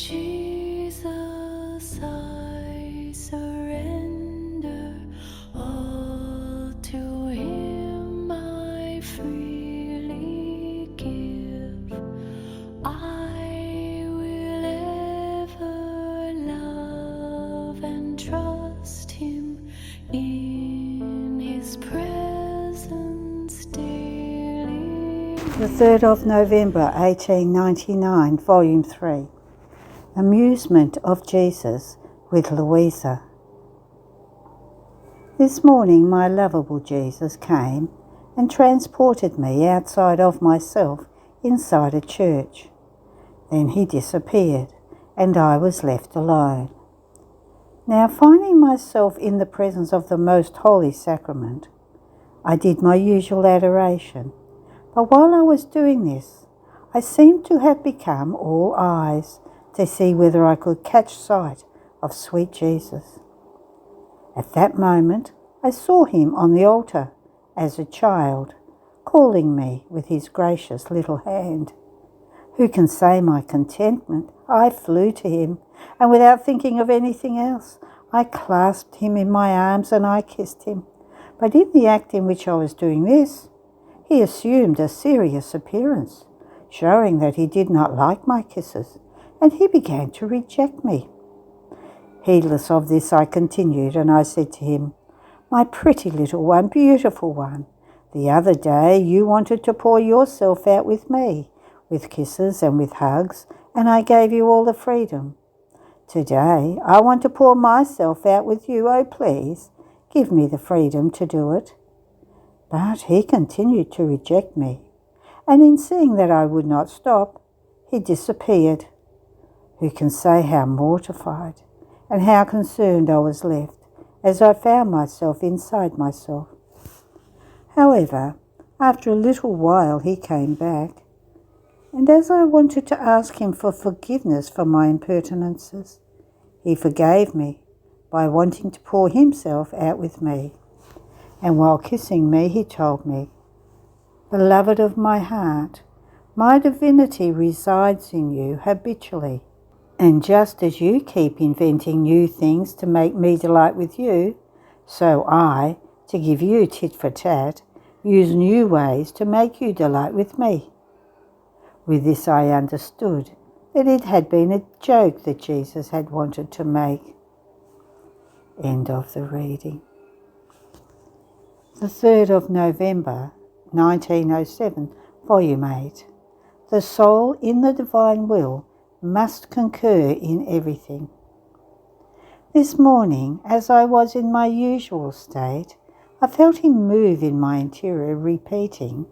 Jesus, I surrender all to Him. I freely give. I will ever love and trust Him in His presence daily. The 3rd of November 1899, Volume 3. Amusement of Jesus with Louisa. This morning my lovable Jesus came and transported me outside of myself inside a church. Then he disappeared and I was left alone. Now, finding myself in the presence of the Most Holy Sacrament, I did my usual adoration. But while I was doing this, I seemed to have become all eyes to see whether I could catch sight of sweet Jesus. At that moment, I saw him on the altar as a child, calling me with his gracious little hand. Who can say my contentment? I flew to him, and without thinking of anything else, I clasped him in my arms and I kissed him. But in the act in which I was doing this, he assumed a serious appearance, showing that he did not like my kisses, and he began to reject me. Heedless of this, I continued, and I said to him, "My pretty little one, beautiful one, the other day you wanted to pour yourself out with me, with kisses and with hugs, and I gave you all the freedom. Today I want to pour myself out with you. Oh, please, give me the freedom to do it." But he continued to reject me, and in seeing that I would not stop, he disappeared. Who can say how mortified and how concerned I was left as I found myself inside myself. However, after a little while he came back, and as I wanted to ask him for forgiveness for my impertinences, he forgave me by wanting to pour himself out with me. And while kissing me, he told me, "Beloved of my heart, my divinity resides in you habitually. And just as you keep inventing new things to make me delight with you, so I, to give you tit for tat, use new ways to make you delight with me." With this I understood that it had been a joke that Jesus had wanted to make. End of the reading. The 3rd of November 1907, Volume 8. The soul in the divine will must concur in everything. This morning, as I was in my usual state, I felt him move in my interior, repeating,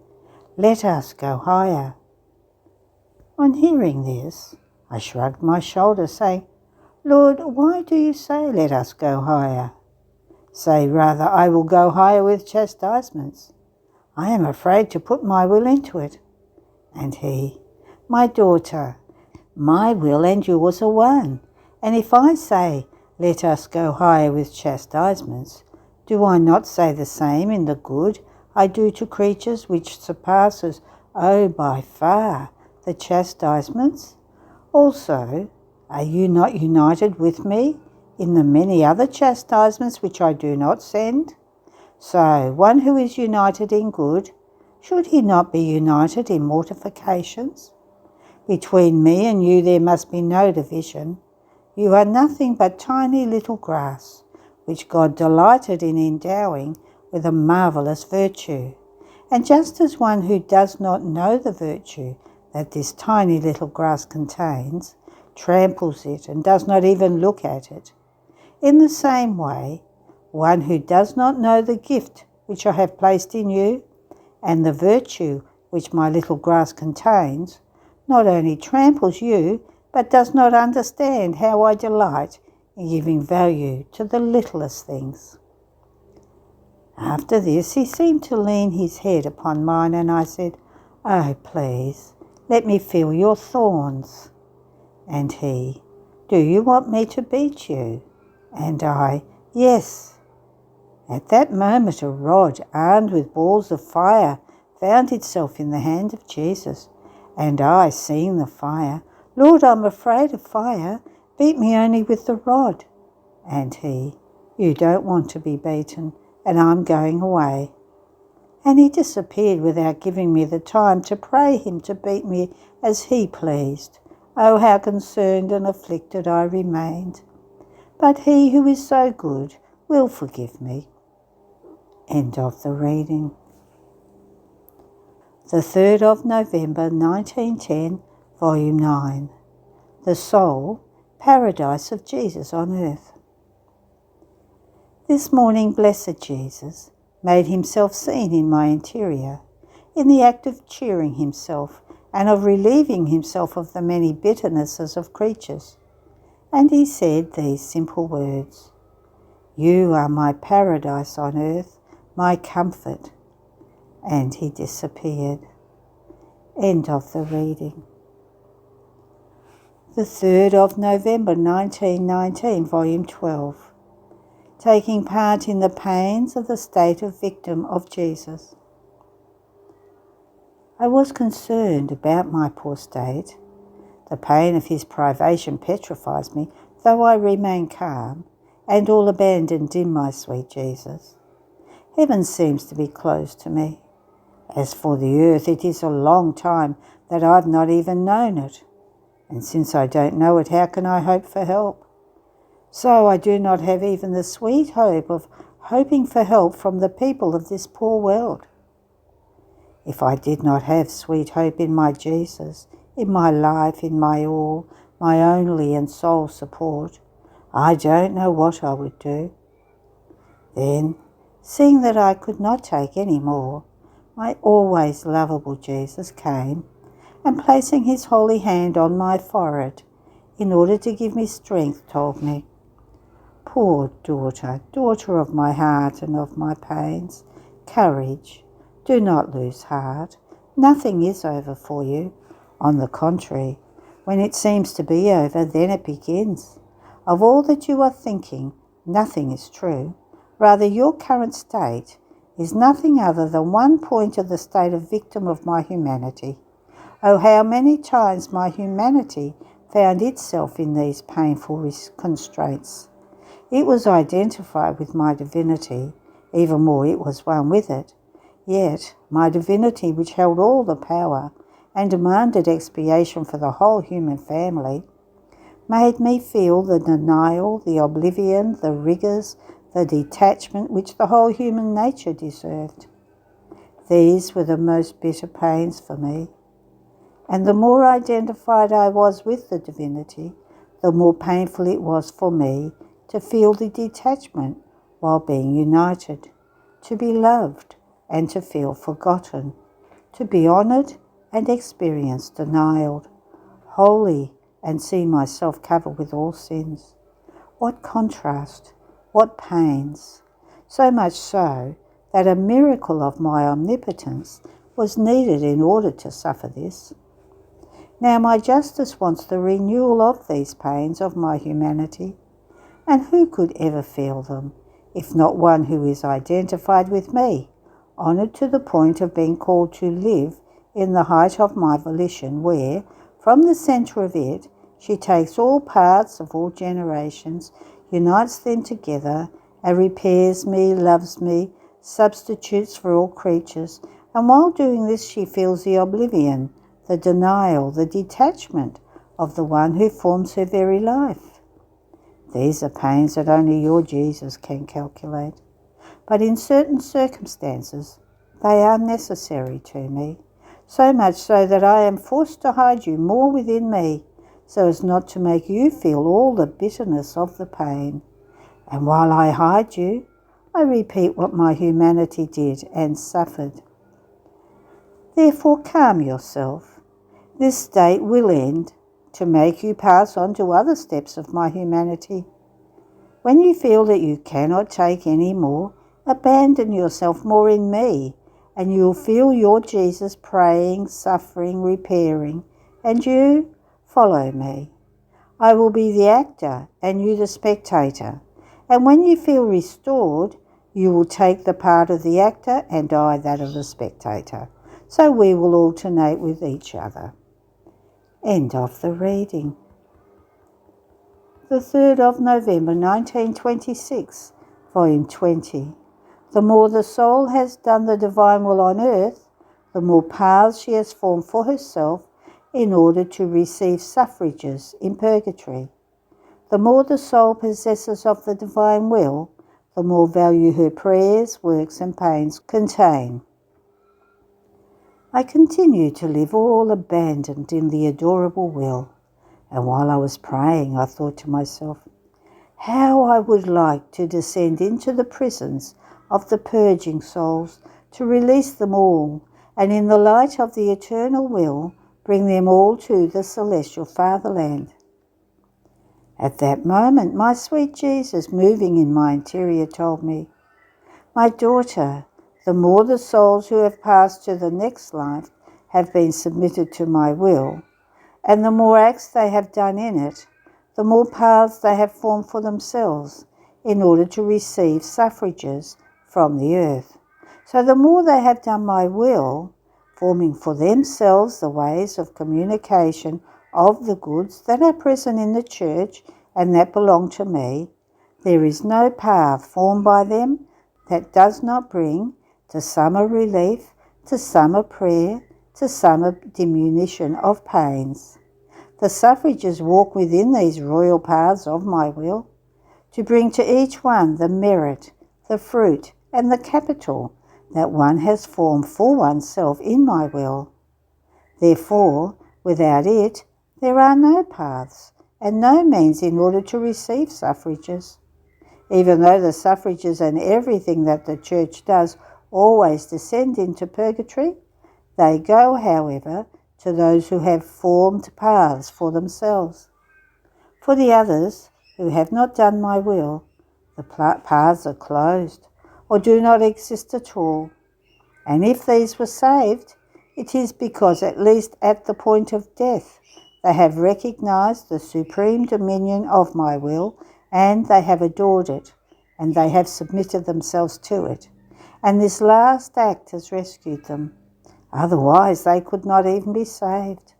"Let us go higher." On hearing this, I shrugged my shoulders, saying, "Lord, why do you say, 'Let us go higher'? Say rather, 'I will go higher with chastisements.' I am afraid to put my will into it." And he, "My daughter, my will and yours are one, and if I say, 'Let us go higher with chastisements,' do I not say the same in the good I do to creatures which surpasses, by far, the chastisements? Also, are you not united with me in the many other chastisements which I do not send? So, one who is united in good, should he not be united in mortifications? Between me and you there must be no division. You are nothing but tiny little grass, which God delighted in endowing with a marvellous virtue. And just as one who does not know the virtue that this tiny little grass contains, tramples it and does not even look at it, in the same way, one who does not know the gift which I have placed in you, and the virtue which my little grass contains, not only tramples you, but does not understand how I delight in giving value to the littlest things." After this, he seemed to lean his head upon mine, and I said, "Oh, please, let me feel your thorns." And he, "Do you want me to beat you?" And I, "Yes." At that moment a rod armed with balls of fire found itself in the hand of Jesus, and I, seeing the fire, Lord, I'm afraid of fire. Beat me only with the rod. And he, You don't want to be beaten, and I'm going away. And he disappeared without giving me the time to pray him to beat me as he pleased. Oh, how concerned and afflicted I remained. But he who is so good will forgive me. End of the reading. The 3rd of November 1910, Volume 9. The Soul, Paradise of Jesus on Earth. This morning, blessed Jesus made himself seen in my interior, in the act of cheering himself and of relieving himself of the many bitternesses of creatures. And he said these simple words, You are my paradise on earth, my comfort. And he disappeared. End of the reading. The 3rd of November 1919, Volume 12. Taking part in the pains of the state of victim of Jesus. I was concerned about my poor state. The pain of his privation petrifies me, though I remain calm and all abandoned in my sweet Jesus. Heaven seems to be closed to me. As for the earth, it is a long time that I've not even known it. And since I don't know it, how can I hope for help? So I do not have even the sweet hope of hoping for help from the people of this poor world. If I did not have sweet hope in my Jesus, in my life, in my all, my only and sole support, I don't know what I would do. Then, seeing that I could not take any more, my always lovable Jesus came, and placing his holy hand on my forehead, in order to give me strength, told me, Poor daughter, daughter of my heart and of my pains, courage, do not lose heart. Nothing is over for you. On the contrary, when it seems to be over, then it begins. Of all that you are thinking, nothing is true. Rather, your current state is nothing other than one point of the state of victim of my humanity. Oh, how many times my humanity found itself in these painful constraints. It was identified with my divinity, even more it was one with it. Yet my divinity, which held all the power and demanded expiation for the whole human family, made me feel the denial, the oblivion, the rigours, the detachment which the whole human nature deserved. These were the most bitter pains for me. And the more identified I was with the divinity, the more painful it was for me to feel the detachment while being united, to be loved and to feel forgotten, to be honoured and experience denial, holy and see myself covered with all sins. What contrast, what pains, so much so that a miracle of my omnipotence was needed in order to suffer this. Now my justice wants the renewal of these pains of my humanity, and who could ever feel them, if not one who is identified with me, honoured to the point of being called to live in the height of my volition, where, from the centre of it, she takes all parts of all generations, unites them together, and repairs me, loves me, substitutes for all creatures, and while doing this she feels the oblivion, the denial, the detachment of the one who forms her very life. These are pains that only your Jesus can calculate, but in certain circumstances they are necessary to me, so much so that I am forced to hide you more within me, so as not to make you feel all the bitterness of the pain. And while I hide you, I repeat what my humanity did and suffered. Therefore calm yourself. This state will end, to make you pass on to other steps of my humanity. When you feel that you cannot take any more, abandon yourself more in me, and you'll feel your Jesus praying, suffering, repairing, and you follow me. I will be the actor and you the spectator, and when you feel restored, you will take the part of the actor and I that of the spectator, so we will alternate with each other. End of the reading. The 3rd of November 1926, Volume 20. The more the soul has done the divine will on earth, the more paths she has formed for herself in order to receive suffrages in purgatory. The more the soul possesses of the divine will, the more value her prayers, works and pains contain. I continued to live all abandoned in the adorable will, and while I was praying I thought to myself, how I would like to descend into the prisons of the purging souls to release them all, and in the light of the eternal will bring them all to the celestial fatherland. At that moment my sweet Jesus, moving in my interior, told me, my daughter, the more the souls who have passed to the next life have been submitted to my will, and the more acts they have done in it, the more paths they have formed for themselves in order to receive suffrages from the earth. So the more they have done my will, forming for themselves the ways of communication of the goods that are present in the church and that belong to me, there is no path formed by them that does not bring to some a relief, to some a prayer, to some a diminution of pains. The suffrages walk within these royal paths of my will, to bring to each one the merit, the fruit, and the capital that one has formed for oneself in my will. Therefore, without it, there are no paths and no means in order to receive suffrages. Even though the suffrages and everything that the Church does always descend into purgatory, they go, however, to those who have formed paths for themselves. For the others who have not done my will, the paths are closed or do not exist at all. And if these were saved, it is because at least at the point of death they have recognized the supreme dominion of my will, and they have adored it, and they have submitted themselves to it. And this last act has rescued them. Otherwise they could not even be saved.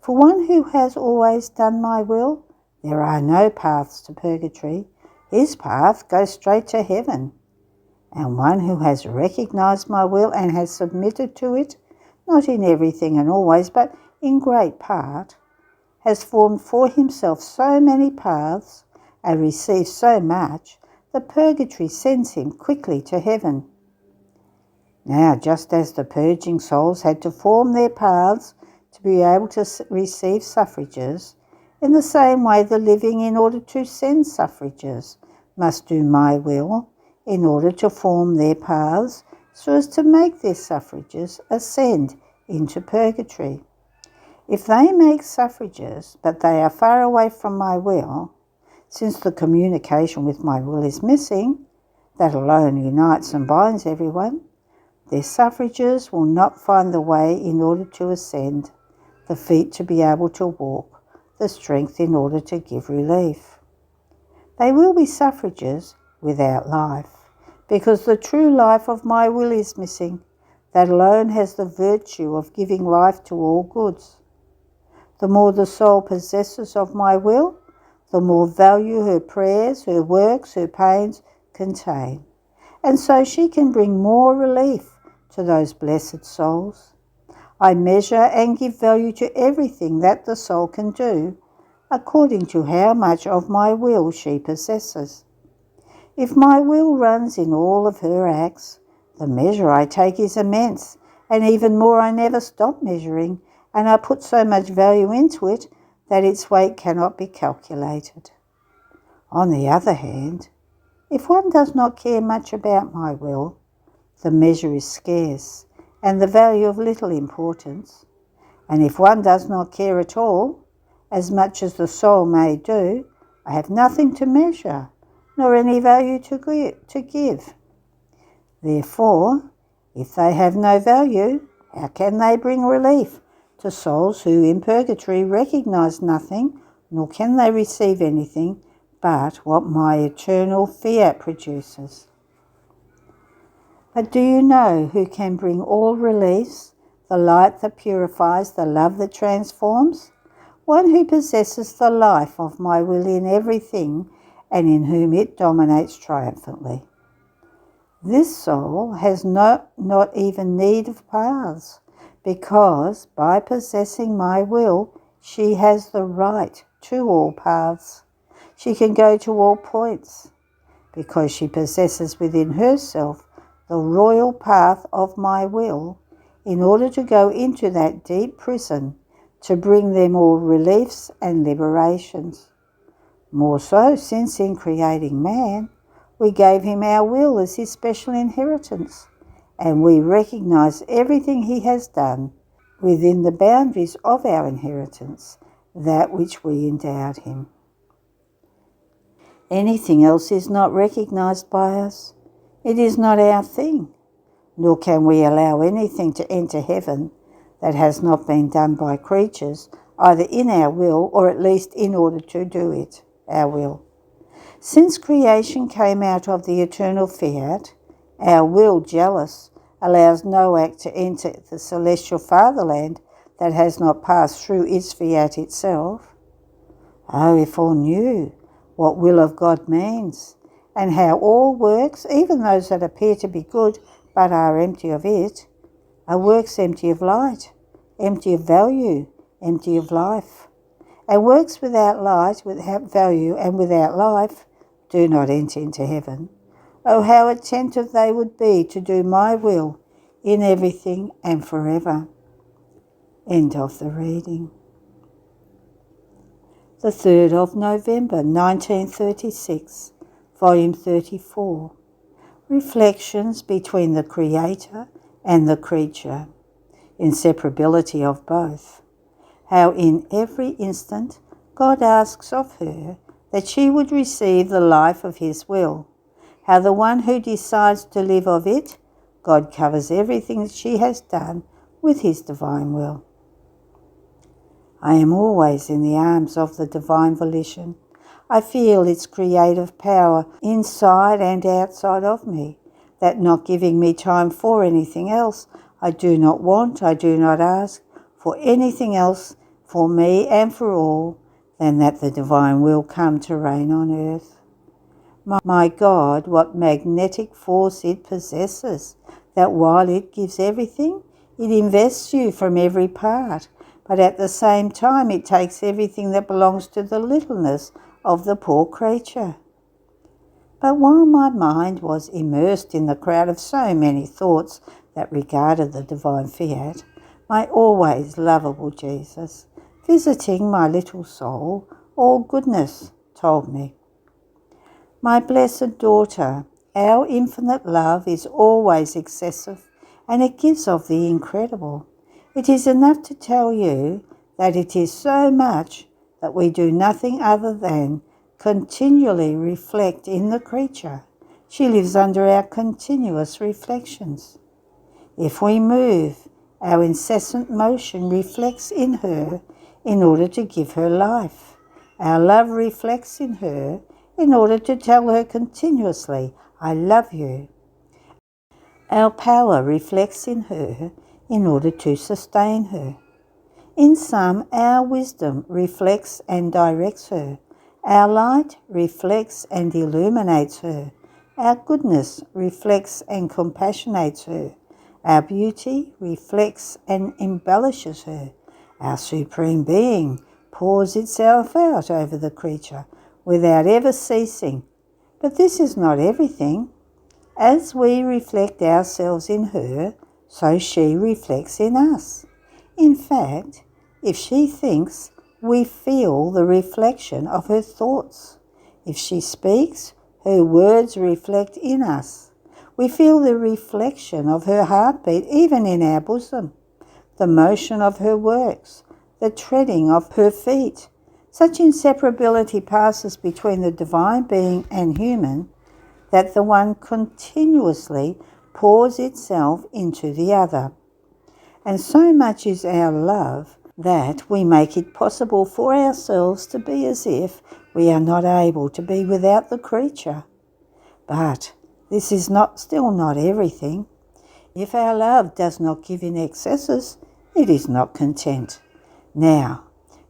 For one who has always done my will, there are no paths to purgatory. His path goes straight to heaven. And one who has recognized my will and has submitted to it, not in everything and always, but in great part, has formed for himself so many paths and received so much that purgatory sends him quickly to heaven. Now, just as the purging souls had to form their paths to be able to receive suffrages, in the same way the living, in order to send suffrages, must do my will in order to form their paths so as to make their suffrages ascend into purgatory. If they make suffrages, but they are far away from my will, since the communication with my will is missing, that alone unites and binds everyone, their suffrages will not find the way in order to ascend, the feet to be able to walk, the strength in order to give relief. They will be suffrages without life, because the true life of my will is missing, that alone has the virtue of giving life to all goods. The more the soul possesses of my will, the more value her prayers, her works, her pains contain, and so she can bring more relief to those blessed souls. I measure and give value to everything that the soul can do, according to how much of my will she possesses. If my will runs in all of her acts, the measure I take is immense, and even more I never stop measuring, and I put so much value into it that its weight cannot be calculated. On the other hand, if one does not care much about my will, the measure is scarce, and the value of little importance. And if one does not care at all, as much as the soul may do, I have nothing to measure, nor any value to give. Therefore, if they have no value, how can they bring relief to souls who in purgatory recognize nothing, nor can they receive anything but what my eternal fiat produces? But do you know who can bring all reliefs, the light that purifies, the love that transforms? one who possesses the life of my will in everything and in whom it dominates triumphantly. This soul has not even need of paths, because by possessing my will, she has the right to all paths. She can go to all points, because she possesses within herself the royal path of my will, in order to go into that deep prison to bring them all reliefs and liberations. More so, since in creating man, we gave him our will as his special inheritance, and we recognize everything he has done within the boundaries of our inheritance, that which we endowed him. Anything else is not recognized by us. It is not our thing, nor can we allow anything to enter heaven that has not been done by creatures, either in our will or at least in order to do it, our will. Since creation came out of the eternal fiat, our will, jealous, allows no act to enter the celestial fatherland that has not passed through its fiat itself. Oh, if all knew what will of God means, and how all works, even those that appear to be good but are empty of it, are works empty of light, empty of value, empty of life. And works without light, without value, and without life do not enter into heaven. Oh, how attentive they would be to do my will in everything and forever. End of the reading. The 3rd of November, 1936, Volume 34. Reflections between the Creator and the creature. Inseparability of both. How in every instant God asks of her that she would receive the life of his will. How the one who decides to live of it, God covers everything that she has done with his divine will. I am always in the arms of the divine volition. I feel its creative power inside and outside of me, that not giving me time for anything else, I do not want, I do not ask for anything else for me and for all than that the divine will come to reign on earth. My God, what magnetic force it possesses, that while it gives everything, it invests you from every part, but at the same time it takes everything that belongs to the littleness of the poor creature. But while my mind was immersed in the crowd of so many thoughts that regarded the divine fiat, my always lovable Jesus, visiting my little soul, all goodness, told me, "My blessed daughter, our infinite love is always excessive, and it gives of the incredible. It is enough to tell you that it is so much that we do nothing other than continually reflect in the creature. She lives under our continuous reflections. If we move, our incessant motion reflects in her in order to give her life. Our love reflects in her in order to tell her continuously, 'I love you.' Our power reflects in her in order to sustain her. In sum, our wisdom reflects and directs her. Our light reflects and illuminates her. Our goodness reflects and compassionates her. Our beauty reflects and embellishes her. Our supreme being pours itself out over the creature without ever ceasing. But this is not everything. As we reflect ourselves in her, so she reflects in us. In fact, if she thinks, we feel the reflection of her thoughts. If she speaks, her words reflect in us. We feel the reflection of her heartbeat even in our bosom, the motion of her works, the treading of her feet. Such inseparability passes between the divine being and human that the one continuously pours itself into the other. And so much is our love that we make it possible for ourselves to be as if we are not able to be without the creature. But this is still not everything. If our love does not give in excesses, it is not content. Now,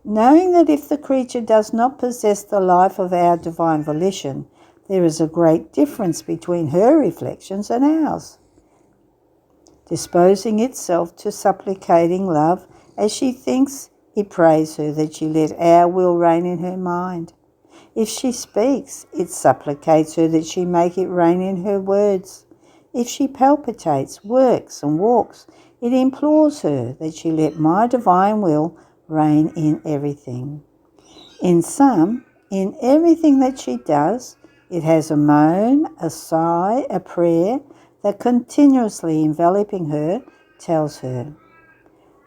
Knowing that if the creature does not possess the life of our divine volition, there is a great difference between her reflections and ours. Disposing itself to supplicating love, as she thinks, it prays her that she let our will reign in her mind. If she speaks, it supplicates her that she make it reign in her words. If she palpitates, works and walks, it implores her that she let my divine will reign in everything. In sum, in everything that she does, it has a moan, a sigh, a prayer that continuously enveloping her tells her,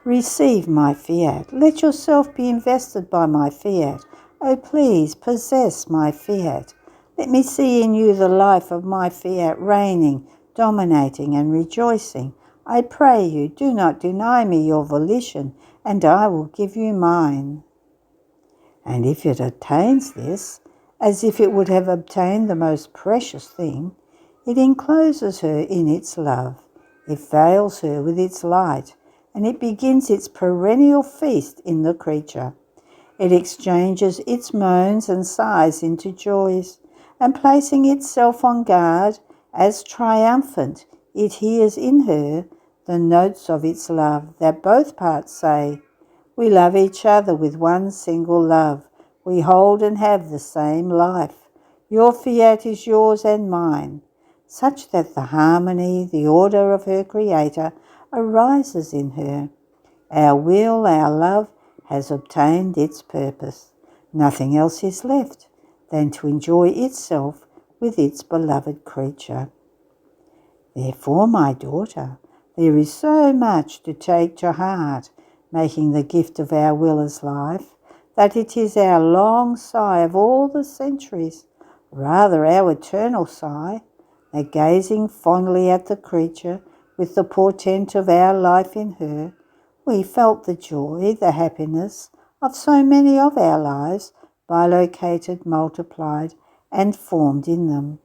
receive my fiat. Let yourself be invested by my fiat. Oh, please possess my fiat. Let me see in you the life of my fiat reigning, dominating and rejoicing. I pray you, do not deny me your volition, and I will give you mine. And if it attains this, as if it would have obtained the most precious thing, it encloses her in its love, it veils her with its light, and it begins its perennial feast in the creature. It exchanges its moans and sighs into joys, and placing itself on guard, as triumphant, it hears in her the notes of its love, that both parts say, we love each other with one single love. We hold and have the same life. Your fiat is yours and mine, such that the harmony, the order of her Creator arises in her. Our will, our love, has obtained its purpose. Nothing else is left than to enjoy itself with its beloved creature. Therefore, my daughter, there is so much to take to heart, making the gift of our will as life, that it is our long sigh of all the centuries, rather our eternal sigh, that gazing fondly at the creature with the portent of our life in her, we felt the joy, the happiness of so many of our lives bilocated, multiplied, and formed in them.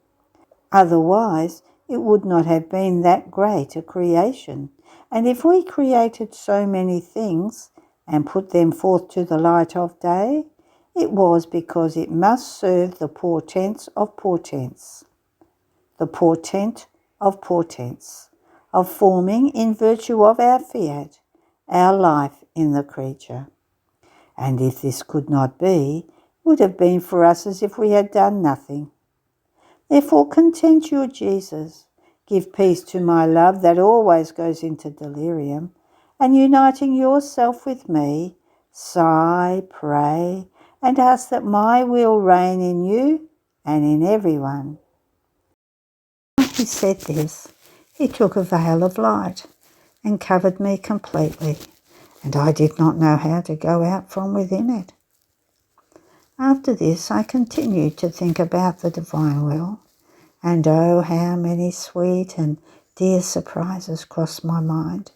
Otherwise, it would not have been that great a creation. And if we created so many things and put them forth to the light of day, it was because it must serve the portents of portents, the portent of portents, of forming, in virtue of our fiat, our life in the creature. And if this could not be, it would have been for us as if we had done nothing. Therefore content your Jesus, give peace to my love that always goes into delirium, and uniting yourself with me, sigh, pray, and ask that my will reign in you and in everyone. When he said this, he took a veil of light and covered me completely, and I did not know how to go out from within it. After this, I continued to think about the divine will, and oh, how many sweet and dear surprises crossed my mind.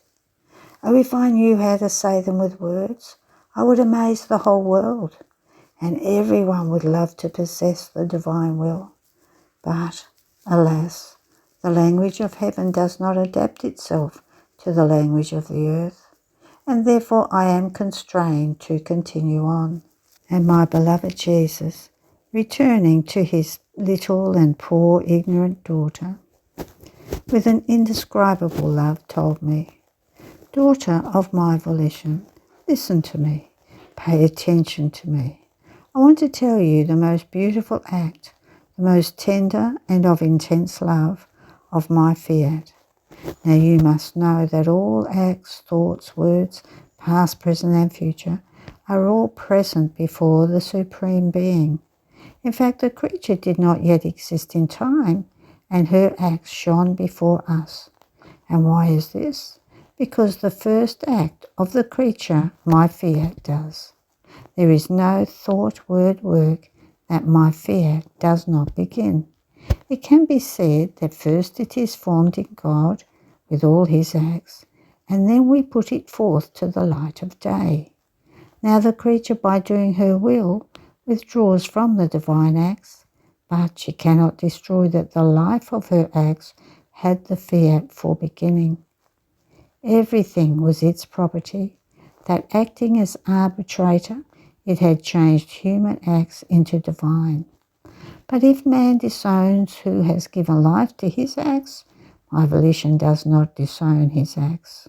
Oh, if I knew how to say them with words, I would amaze the whole world, and everyone would love to possess the divine will. But, alas, the language of heaven does not adapt itself to the language of the earth, and therefore I am constrained to continue on. And my beloved Jesus, returning to his little and poor ignorant daughter, with an indescribable love told me, daughter of my volition, listen to me, pay attention to me. I want to tell you the most beautiful act, the most tender and of intense love of my fiat. Now you must know that all acts, thoughts, words, past, present and future, are all present before the Supreme Being. In fact, the creature did not yet exist in time, and her acts shone before us. And why is this? Because the first act of the creature my fiat does. There is no thought, word, work that my fiat does not begin. It can be said that first it is formed in God with all his acts, and then we put it forth to the light of day. Now the creature, by doing her will, withdraws from the divine acts, but she cannot destroy that the life of her acts had the fiat for beginning. Everything was its property, that acting as arbitrator, It had changed human acts into divine. But if man disowns who has given life to his acts, my volition does not disown his acts.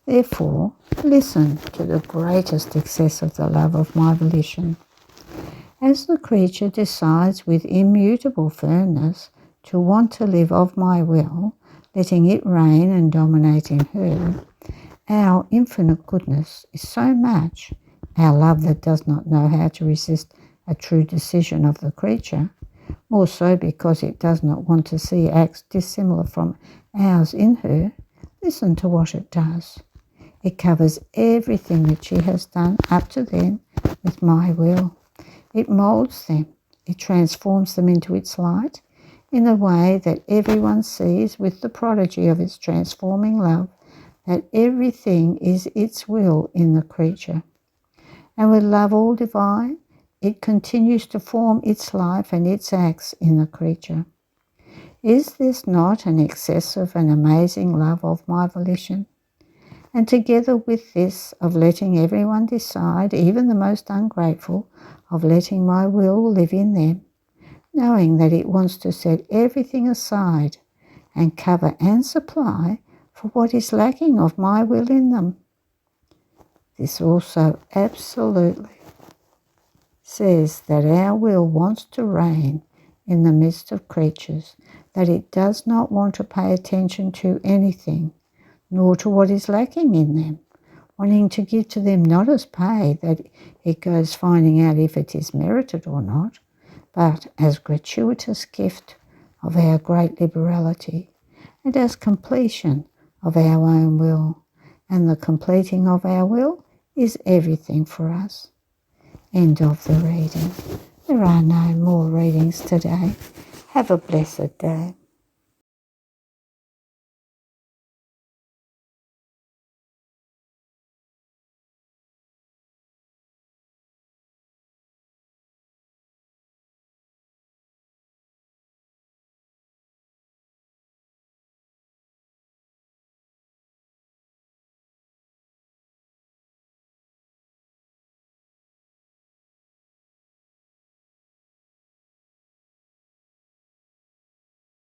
Therefore, listen to the greatest excess of the love of my volition. As the creature decides with immutable firmness to want to live of my will, letting it reign and dominate in her, our infinite goodness is so much, our love that does not know how to resist a true decision of the creature, more so because it does not want to see acts dissimilar from ours in her. Listen to what it does. It covers everything that she has done up to then with my will. It moulds them. It transforms them into its light in a way that everyone sees with the prodigy of its transforming love, that everything is its will in the creature. And with love all divine, it continues to form its life and its acts in the creature. Is this not an excessive and amazing love of my volition? And together with this of letting everyone decide, even the most ungrateful, of letting my will live in them, knowing that it wants to set everything aside and cover and supply for what is lacking of my will in them. This also absolutely says that our will wants to reign in the midst of creatures, that it does not want to pay attention to anything, nor to what is lacking in them, wanting to give to them not as pay, that it goes finding out if it is merited or not, but as gratuitous gift of our great liberality, and as completion of our own will. And the completing of our will is everything for us. End of the reading. There are no more readings today. Have a blessed day.